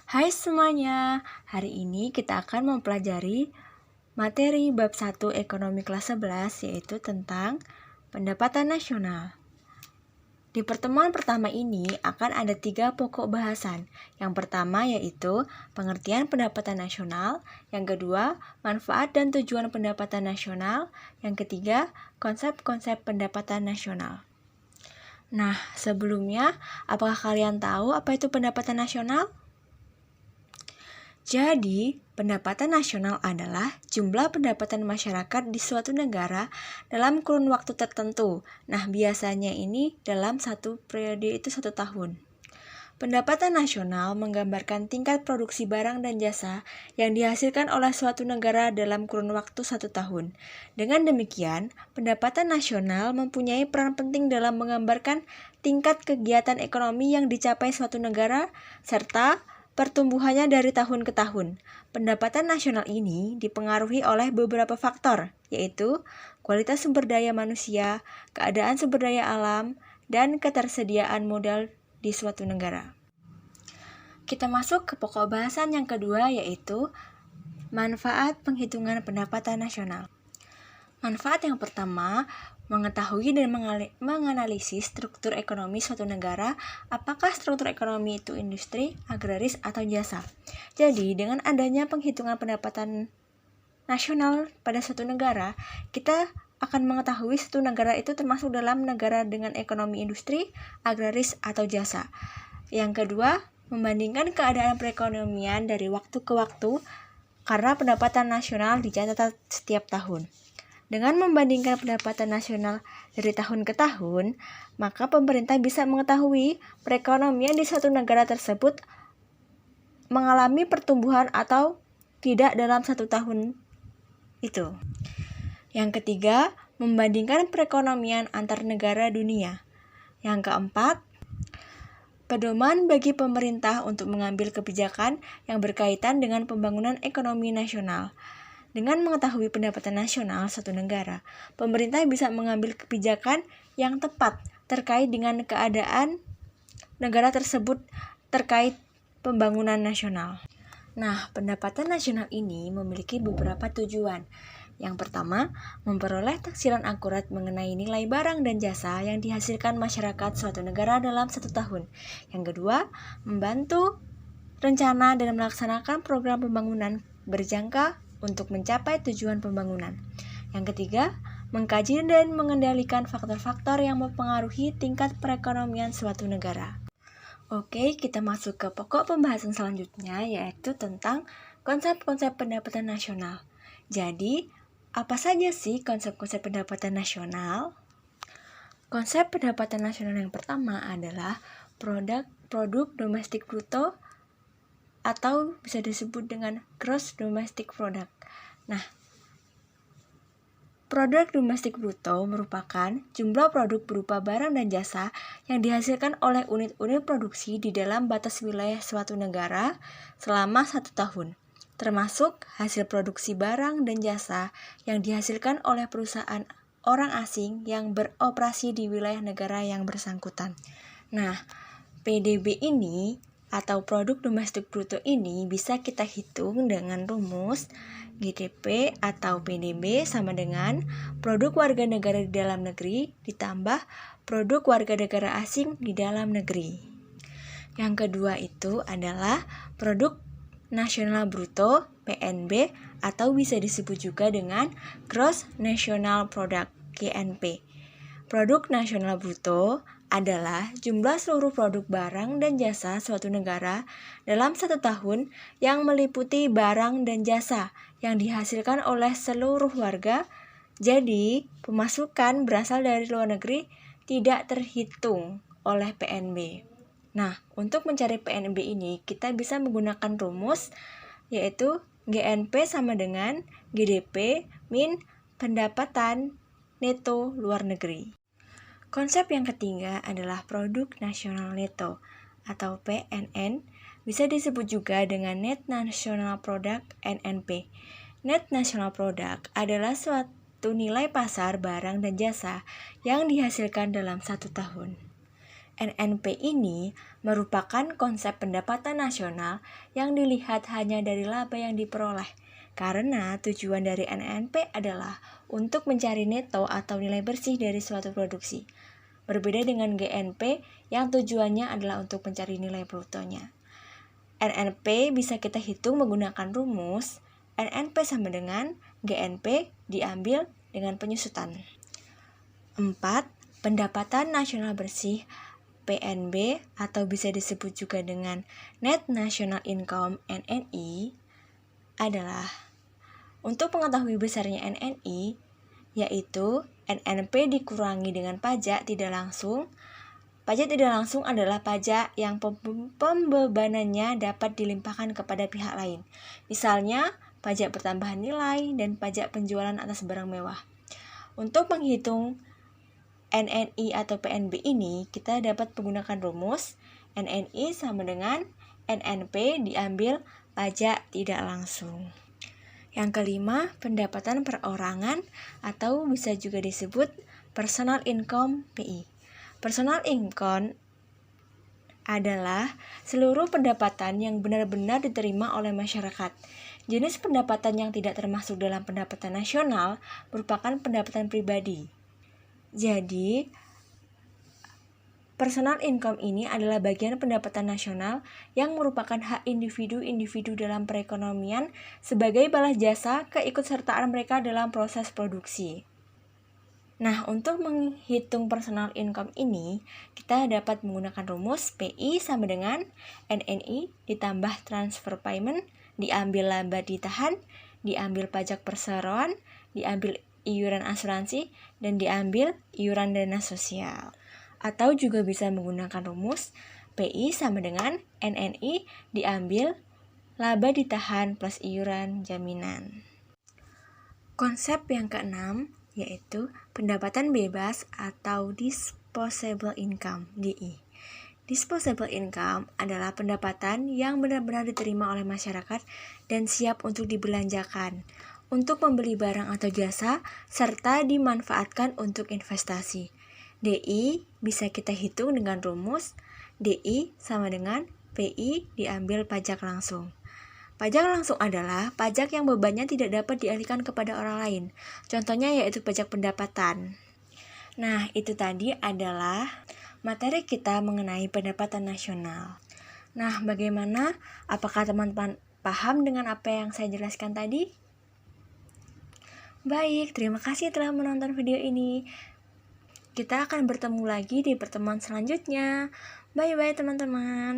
Hai semuanya, hari ini kita akan mempelajari materi bab 1 ekonomi kelas 11 yaitu tentang pendapatan nasional. Di pertemuan pertama ini akan ada 3 pokok bahasan. Yang pertama yaitu pengertian pendapatan nasional, yang kedua manfaat dan tujuan pendapatan nasional, yang ketiga konsep-konsep pendapatan nasional. Nah, sebelumnya, apakah kalian tahu apa itu pendapatan nasional? Jadi, pendapatan nasional adalah jumlah pendapatan masyarakat di suatu negara dalam kurun waktu tertentu. Nah, biasanya ini dalam satu periode itu 1 tahun. Pendapatan nasional menggambarkan tingkat produksi barang dan jasa yang dihasilkan oleh suatu negara dalam kurun waktu 1 tahun. Dengan demikian, pendapatan nasional mempunyai peran penting dalam menggambarkan tingkat kegiatan ekonomi yang dicapai suatu negara serta pertumbuhannya dari tahun ke tahun. Pendapatan nasional ini dipengaruhi oleh beberapa faktor, yaitu kualitas sumber daya manusia, keadaan sumber daya alam, dan ketersediaan modal di suatu negara. Kita masuk ke pokok bahasan yang kedua, yaitu manfaat penghitungan pendapatan nasional. Manfaat yang pertama, mengetahui dan menganalisis struktur ekonomi suatu negara, apakah struktur ekonomi itu industri, agraris, atau jasa. Jadi, dengan adanya penghitungan pendapatan nasional pada suatu negara, kita akan mengetahui suatu negara itu termasuk dalam negara dengan ekonomi industri, agraris, atau jasa. Yang kedua, membandingkan keadaan perekonomian dari waktu ke waktu karena pendapatan nasional dicatat setiap tahun. Dengan membandingkan pendapatan nasional dari tahun ke tahun, maka pemerintah bisa mengetahui perekonomian di suatu negara tersebut mengalami pertumbuhan atau tidak dalam 1 tahun itu. Yang ketiga, membandingkan perekonomian antar negara dunia. Yang keempat, pedoman bagi pemerintah untuk mengambil kebijakan yang berkaitan dengan pembangunan ekonomi nasional. Dengan mengetahui pendapatan nasional suatu negara, pemerintah bisa mengambil kebijakan yang tepat terkait dengan keadaan negara tersebut terkait pembangunan nasional. Nah, pendapatan nasional ini memiliki beberapa tujuan. Yang pertama, memperoleh taksiran akurat mengenai nilai barang dan jasa yang dihasilkan masyarakat suatu negara dalam 1 tahun. Yang kedua, membantu rencana dan melaksanakan program pembangunan berjangka untuk mencapai tujuan pembangunan. Yang ketiga, mengkaji dan mengendalikan faktor-faktor yang mempengaruhi tingkat perekonomian suatu negara. Oke, kita masuk ke pokok pembahasan selanjutnya, yaitu tentang konsep-konsep pendapatan nasional. Jadi, apa saja sih konsep-konsep pendapatan nasional? Konsep pendapatan nasional yang pertama adalah produk domestik bruto atau bisa disebut dengan gross domestic product. Nah, produk domestik bruto merupakan jumlah produk berupa barang dan jasa yang dihasilkan oleh unit-unit produksi di dalam batas wilayah suatu negara selama 1 tahun, termasuk hasil produksi barang dan jasa yang dihasilkan oleh perusahaan orang asing yang beroperasi di wilayah negara yang bersangkutan. Nah, PDB ini atau produk domestik bruto ini bisa kita hitung dengan rumus GDP atau PDB sama dengan produk warga negara di dalam negeri ditambah produk warga negara asing di dalam negeri. Yang kedua itu adalah produk nasional bruto PNB atau bisa disebut juga dengan Gross National Product GNP. Produk nasional bruto adalah jumlah seluruh produk barang dan jasa suatu negara dalam 1 tahun yang meliputi barang dan jasa yang dihasilkan oleh seluruh warga. Jadi, pemasukan berasal dari luar negeri tidak terhitung oleh PNB. Nah, untuk mencari PNB ini, kita bisa menggunakan rumus yaitu GNP sama dengan GDP min pendapatan neto luar negeri. Konsep yang ketiga adalah produk nasional neto atau PNN, bisa disebut juga dengan Net National Product NNP. Net National Product adalah suatu nilai pasar barang dan jasa yang dihasilkan dalam 1 tahun. NNP ini merupakan konsep pendapatan nasional yang dilihat hanya dari laba yang diperoleh, karena tujuan dari NNP adalah untuk mencari neto atau nilai bersih dari suatu produksi. Berbeda dengan GNP yang tujuannya adalah untuk mencari nilai brutonya. NNP bisa kita hitung menggunakan rumus NNP sama dengan GNP diambil dengan penyusutan. 4. Pendapatan nasional bersih PNB atau bisa disebut juga dengan Net National Income NNI adalah untuk mengetahui besarnya NNI, yaitu NNP dikurangi dengan pajak tidak langsung. Pajak tidak langsung adalah pajak yang pembebanannya dapat dilimpahkan kepada pihak lain. Misalnya, pajak pertambahan nilai dan pajak penjualan atas barang mewah. Untuk menghitung NNI atau PNB ini, kita dapat menggunakan rumus NNI sama dengan NNP diambil pajak tidak langsung. Yang kelima, pendapatan perorangan atau bisa juga disebut personal income PI. Personal income adalah seluruh pendapatan yang benar-benar diterima oleh masyarakat. Jenis pendapatan yang tidak termasuk dalam pendapatan nasional merupakan pendapatan pribadi. Jadi, personal income ini adalah bagian pendapatan nasional yang merupakan hak individu-individu dalam perekonomian sebagai balas jasa keikutsertaan mereka dalam proses produksi. Nah, untuk menghitung personal income ini, kita dapat menggunakan rumus PI sama dengan NNI ditambah transfer payment, diambil laba ditahan, diambil pajak perseroan, diambil iuran asuransi, dan diambil iuran dana sosial. Atau juga bisa menggunakan rumus PI sama dengan NNI diambil laba ditahan plus iuran jaminan. Konsep yang keenam yaitu pendapatan bebas atau disposable income (DI). Disposable income adalah pendapatan yang benar-benar diterima oleh masyarakat dan siap untuk dibelanjakan, untuk membeli barang atau jasa, serta dimanfaatkan untuk investasi. DI bisa kita hitung dengan rumus DI sama dengan PI diambil pajak langsung. Pajak langsung adalah pajak yang bebannya tidak dapat dialihkan kepada orang lain. Contohnya yaitu pajak pendapatan. Nah, itu tadi adalah materi kita mengenai pendapatan nasional. Nah, bagaimana? Apakah teman-teman paham dengan apa yang saya jelaskan tadi? Baik, terima kasih telah menonton video ini. Kita akan bertemu lagi di pertemuan selanjutnya. Bye-bye teman-teman.